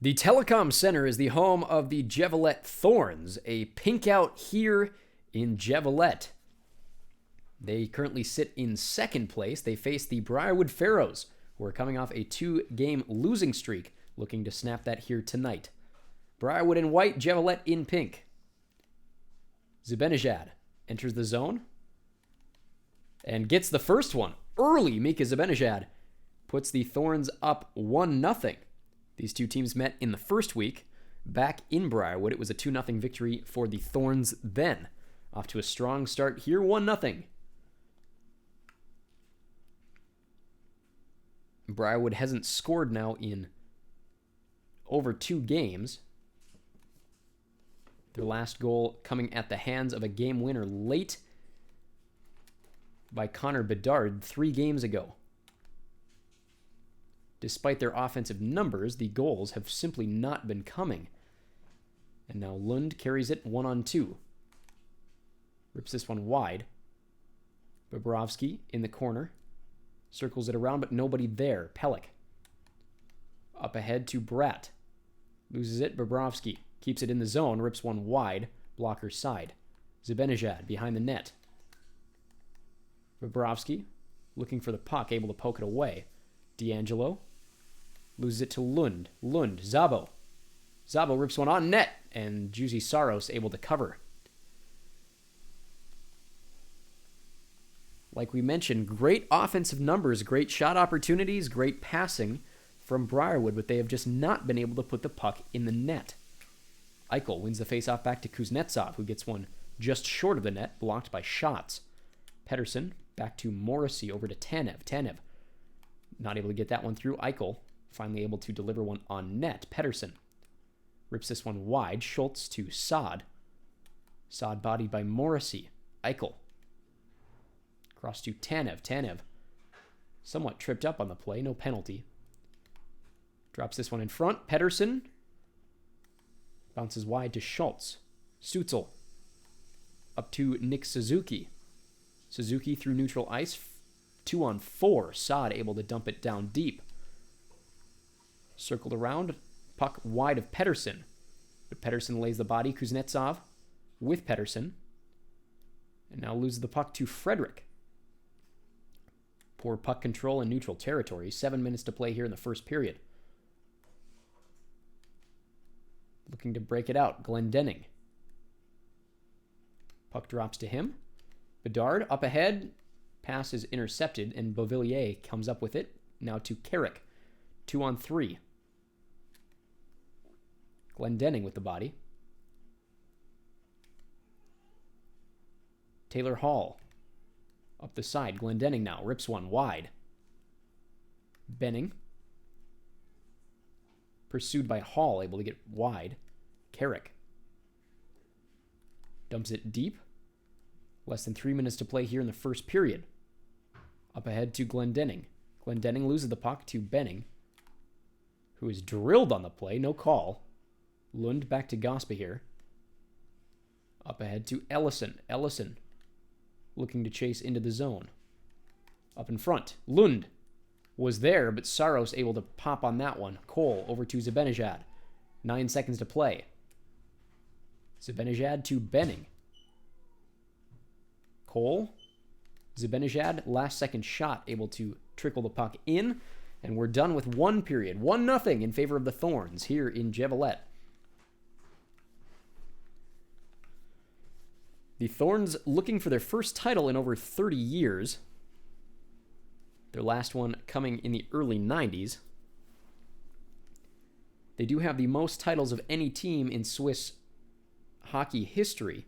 The Telekom Centre is the home of the Jevolette Thorns, a pink out here in Jevolette. They currently sit in second place. They face the Briarwood Pharaohs, who are coming off a 2-game losing streak, looking to snap that here tonight. Briarwood in white, Jevolette in pink. Zibanejad enters the zone and gets the first one. Early, Mika Zibanejad puts the Thorns up 1-0. These two teams met in the first week. Back in Briarwood, it was a 2-0 victory for the Thorns then. Off to a strong start here, 1-0. Briarwood hasn't scored now in over 2 games. Their last goal coming at the hands of a game winner late by Connor Bedard 3 games ago. Despite their offensive numbers, the goals have simply not been coming. And now Lund carries it 1-on-2. Rips this one wide. Bobrovsky in the corner. Circles it around, but nobody there. Pelech. Up ahead to Bratt. Loses it. Bobrovsky keeps it in the zone. Rips one wide. Blocker side. Zibanejad behind the net. Bobrovsky looking for the puck, able to poke it away. D'Angelo loses it to Lund. Lund. Zabo. Zabo rips one on net, and Juicy Saros able to cover. Like we mentioned, great offensive numbers, great shot opportunities, great passing from Briarwood, but they have just not been able to put the puck in the net. Eichel wins the faceoff back to Kuznetsov, who gets one just short of the net, blocked by shots. Pettersson back to Morrissey, over to Tanev. Tanev not able to get that one through. Eichel finally able to deliver one on net. Pettersson rips this one wide. Schultz to Saad. Saad bodied by Morrissey. Eichel cross to Tanev. Tanev somewhat tripped up on the play. No penalty. Drops this one in front. Pettersson bounces wide to Schultz. Stutzel up to Nick Suzuki. Suzuki through neutral ice. 2-on-4. Saad able to dump it down deep. Circled around. Puck wide of Pettersson. But Pettersson lays the body. Kuznetsov with Pettersson. And now loses the puck to Frederick. Poor puck control in neutral territory. 7 minutes to play here in the first period. Looking to break it out. Glendening. Puck drops to him. Bedard up ahead. Pass is intercepted, and Beauvillier comes up with it. Now to Carrick. 2-on-3. Glendening with the body. Taylor Hall up the side. Glendening now rips one wide. Benning pursued by Hall, able to get wide. Carrick dumps it deep. Less than 3 minutes to play here in the first period. Up ahead to Glendening. Glendening loses the puck to Benning, who is drilled on the play. No call. Lund back to Gospa here. Up ahead to Ellison. Ellison looking to chase into the zone. Up in front. Lund was there, but Saros able to pop on that one. Cole over to Zibanejad. 9 seconds to play. Zibanejad to Benning. Cole. Zibanejad, last second shot, able to trickle the puck in. And we're done with one period. 1-0 in favor of the Thorns here in Jevolette. The Thorns looking for their first title in over 30 years. Their last one coming in the early 90s. They do have the most titles of any team in Swiss hockey history,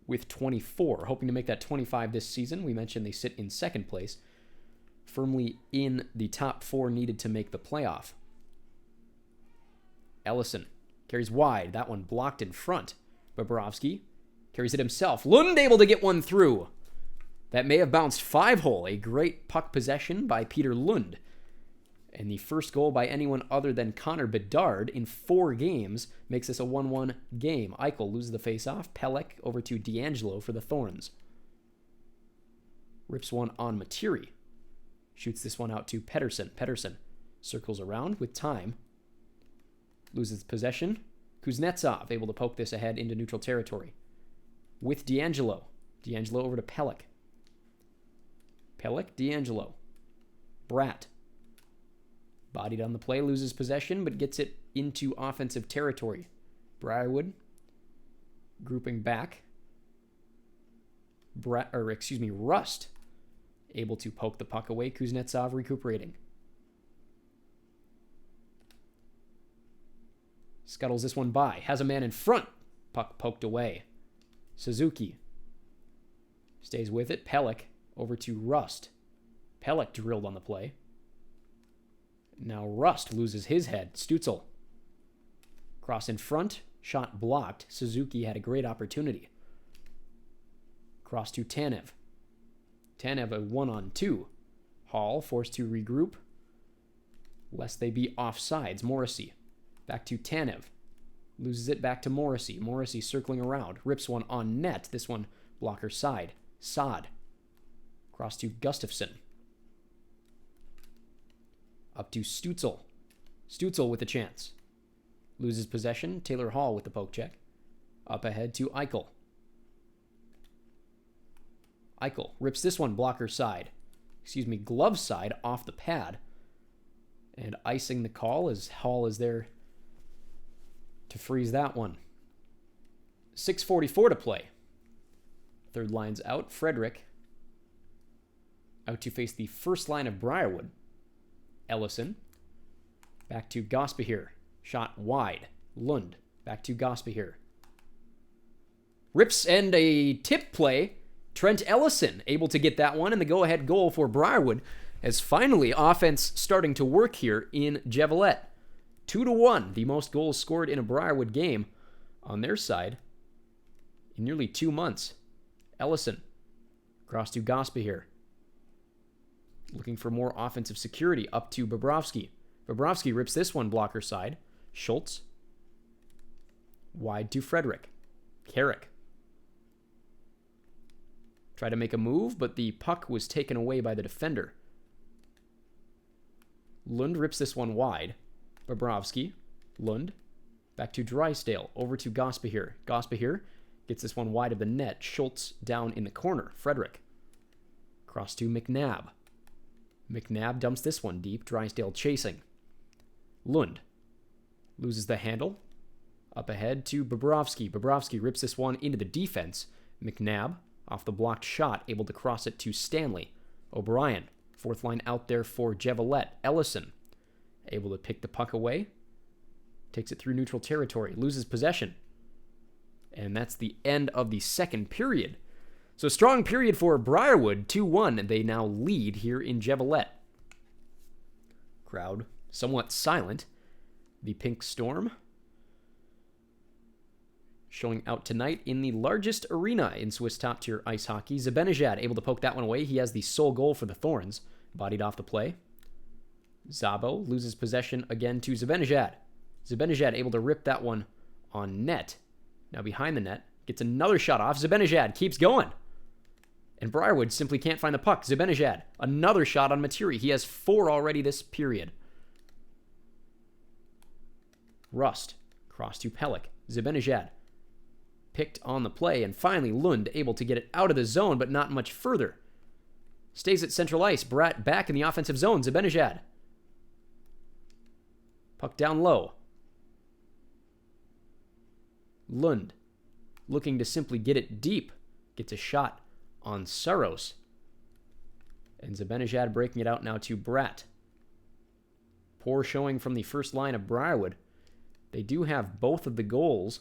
with 24. Hoping to make that 25 this season. We mentioned they sit in second place, firmly in the top 4 needed to make the playoff. Ellison carries wide. That one blocked in front. Bobrovsky carries it himself. Lund able to get one through. That may have bounced 5-hole. A great puck possession by Peter Lund. And the first goal by anyone other than Connor Bedard in 4 games makes this a 1-1 game. Eichel loses the faceoff. Pelech over to D'Angelo for the Thorns. Rips one on Materi. Shoots this one out to Pettersson. Pettersson circles around with time. loses possession. Kuznetsov able to poke this ahead into neutral territory. With D'Angelo. D'Angelo over to Pelech. Pelech, D'Angelo. Bratt. Bodied on the play, loses possession, but gets it into offensive territory. Briarwood grouping back. Rust able to poke the puck away. Kuznetsov recuperating. Scuttles this one by. Has a man in front. Puck poked away. Suzuki stays with it. Pelech over to Rust. Pelech drilled on the play. Now Rust loses his head. Stützle. Cross in front. Shot blocked. Suzuki had a great opportunity. Cross to Tanev. Tanev a 1-on-2. Hall forced to regroup, lest they be offsides. Morrissey. Back to Tanev. Loses it back to Morrissey. Morrissey circling around. Rips one on net. This one blocker side. Saad. Cross to Gustafsson. Up to Stützle. Stützle with a chance. Loses possession. Taylor Hall with the poke check. Up ahead to Eichel. Eichel rips this one blocker side. Glove side off the pad. And icing the call as Hall is there to freeze that one. 6:44 to play. Third line's out. Frederick out to face the first line of Briarwood. Ellison. Back to Gospahir. Shot wide. Lund. Back to Gospahir. Rips and a tip play. Trent Ellison able to get that one and the go-ahead goal for Briarwood as finally offense starting to work here in Jevolette. 2-1, the most goals scored in a Briarwood game on their side in nearly 2 months. Ellison across to Gospahir. Looking for more offensive security up to Bobrovsky. Bobrovsky rips this one blocker side. Schultz. Wide to Frederick. Carrick. Tried to make a move, but the puck was taken away by the defender. Lund rips this one wide. Bobrovsky. Lund. Back to Drysdale. Over to Gospahir. Gospahir gets this one wide of the net. Schultz down in the corner. Frederick. Cross to McNabb. McNabb dumps this one deep. Drysdale chasing. Lund loses the handle. Up ahead to Bobrovsky. Bobrovsky rips this one into the defense. McNabb, off the blocked shot, able to cross it to Stanley. O'Brien, fourth line out there for Jevolette. Ellison, able to pick the puck away. Takes it through neutral territory. Loses possession. And that's the end of the second period. So strong period for Briarwood. 2-1, and they now lead here in Jevolette. Crowd somewhat silent. The Pink Storm showing out tonight in the largest arena in Swiss top-tier ice hockey. Zibanejad able to poke that one away. He has the sole goal for the Thorns. Bodied off the play. Zabo loses possession again to Zibanejad. Zibanejad able to rip that one on net. Now behind the net. Gets another shot off. Zibanejad keeps going. And Briarwood simply can't find the puck. Zibanejad, another shot on Materi. He has 4 already this period. Rust, cross to Pelech. Zibanejad, picked on the play. And finally, Lund able to get it out of the zone, but not much further. Stays at central ice. Bratt back in the offensive zone. Zibanejad. Puck down low. Lund, looking to simply get it deep. Gets a shot on Saros. And Zibanejad breaking it out now to Bratt. Poor showing from the first line of Briarwood. They do have both of the goals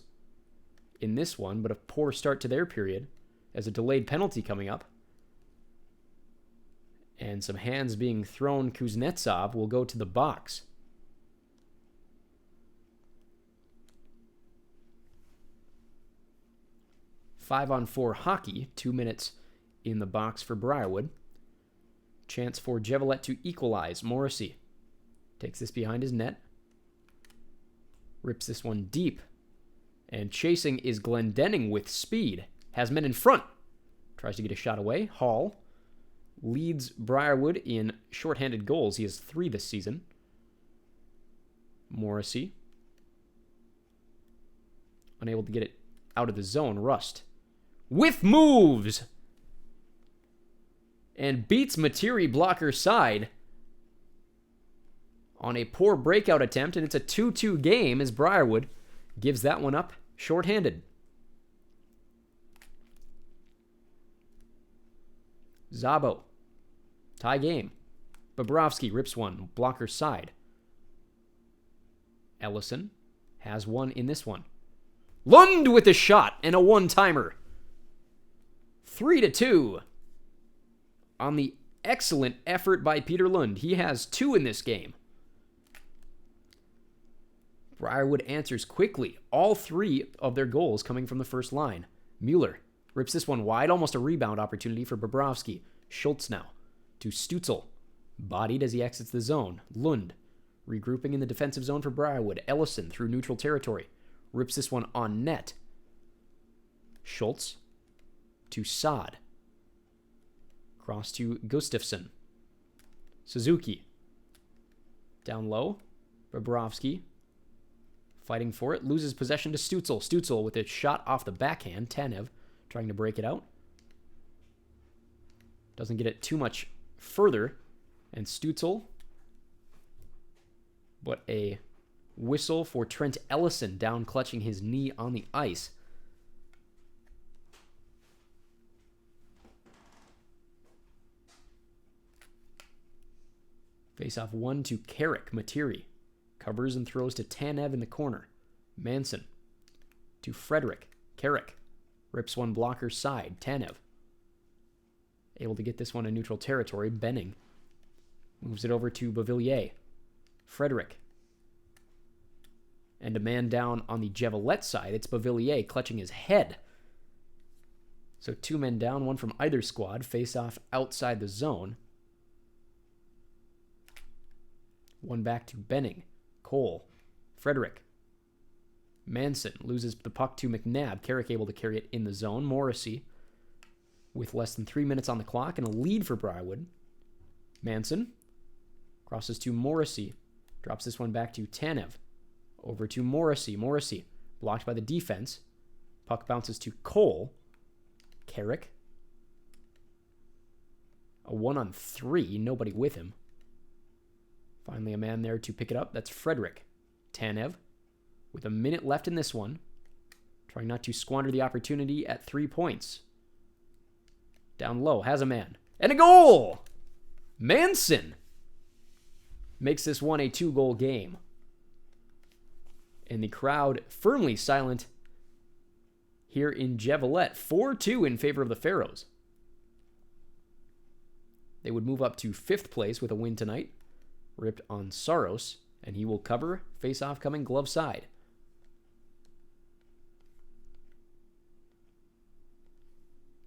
in this one, but a poor start to their period as a delayed penalty coming up. And some hands being thrown. Kuznetsov will go to the box. Five-on-4 hockey. 2 minutes in the box for Briarwood. Chance for Jevolette to equalize. Morrissey takes this behind his net. Rips this one deep. And chasing is Glendenning with speed. Has men in front. Tries to get a shot away. Hall leads Briarwood in shorthanded goals. He has 3 this season. Morrissey unable to get it out of the zone. Rust with moves and beats Materi blocker side on a poor breakout attempt, and it's a 2-2 game as Briarwood gives that one up shorthanded. Zabo, tie game. Bobrovsky rips one, blocker side. Ellison has one in this one. Lund with a shot and a one-timer. 3-2 on the excellent effort by Peter Lund. He has 2 in this game. Briarwood answers quickly. All 3 of their goals coming from the first line. Mueller rips this one wide, almost a rebound opportunity for Bobrovsky. Schultz now to Stützle. Bodied as he exits the zone. Lund regrouping in the defensive zone for Briarwood. Ellison through neutral territory. Rips this one on net. Schultz to Saad. Cross to Gustafsson. Suzuki. Down low. Bobrovsky fighting for it. Loses possession to Stützle. Stützle with a shot off the backhand. Tanev trying to break it out. Doesn't get it too much further. And Stützle. But a whistle for Trent Ellison down clutching his knee on the ice. Face off 1 to Carrick. Materi covers and throws to Tanev in the corner. Manson to Frederick. Carrick rips one blocker side. Tanev able to get this one in neutral territory. Benning moves it over to Beauvillier. Frederick. And a man down on the Jevolette side. It's Beauvillier clutching his head. So 2 men down, 1 from either squad. Face off outside the zone. 1 back to Benning. Cole. Frederick. Manson loses the puck to McNabb. Carrick able to carry it in the zone. Morrissey with less than 3 minutes on the clock and a lead for Briarwood. Manson crosses to Morrissey. Drops this one back to Tanev. Over to Morrissey. Morrissey blocked by the defense. Puck bounces to Cole. Carrick. A 1-on-3. Nobody with him. Finally a man there to pick it up. That's Frederick. Tanev with a minute left in this one. Trying not to squander the opportunity at 3 points. Down low. Has a man. And a goal! Manson makes this one a 2-goal game. And the crowd firmly silent here in Jevolette. 4-2 in favor of the Pharaohs. They would move up to 5th place with a win tonight. Ripped on Saros. And he will cover. Face-off coming glove side.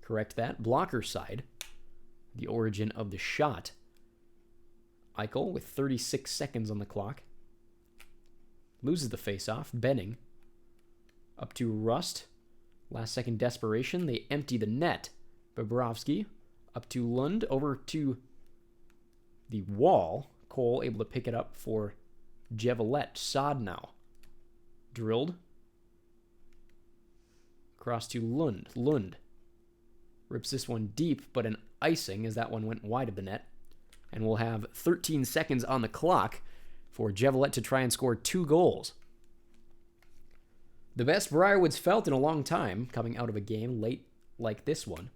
Correct that. Blocker side. The origin of the shot. Eichel with 36 seconds on the clock. Loses the face-off. Benning. Up to Rust. Last second desperation. They empty the net. Bobrovsky. Up to Lund. Over to the wall. Cole able to pick it up for Jevolette. Saad now. Drilled. Cross to Lund. Lund rips this one deep, but an icing as that one went wide of the net. And we'll have 13 seconds on the clock for Jevolette to try and score 2 goals. The best Briarwood's felt in a long time coming out of a game late like this one.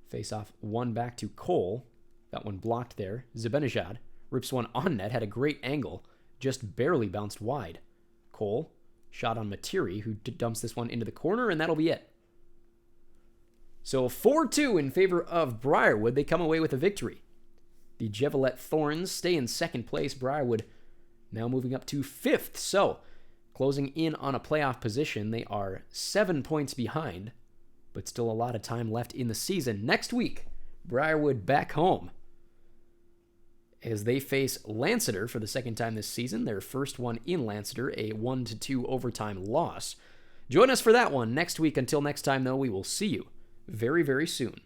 Face off 1 back to Cole. That one blocked there. Zibanejad rips one on net, had a great angle, just barely bounced wide. Cole, shot on Materi, who dumps this one into the corner, and that'll be it. So 4-2 in favor of Briarwood. They come away with a victory. The Jevolette Thorns stay in 2nd place. Briarwood now moving up to 5th. So closing in on a playoff position. They are 7 points behind, but still a lot of time left in the season. Next week, Briarwood back home as they face Lancester for the 2nd time this season. Their first one in Lancester, a 1-2 overtime loss. Join us for that one next week. Until next time, though, we will see you very, very soon.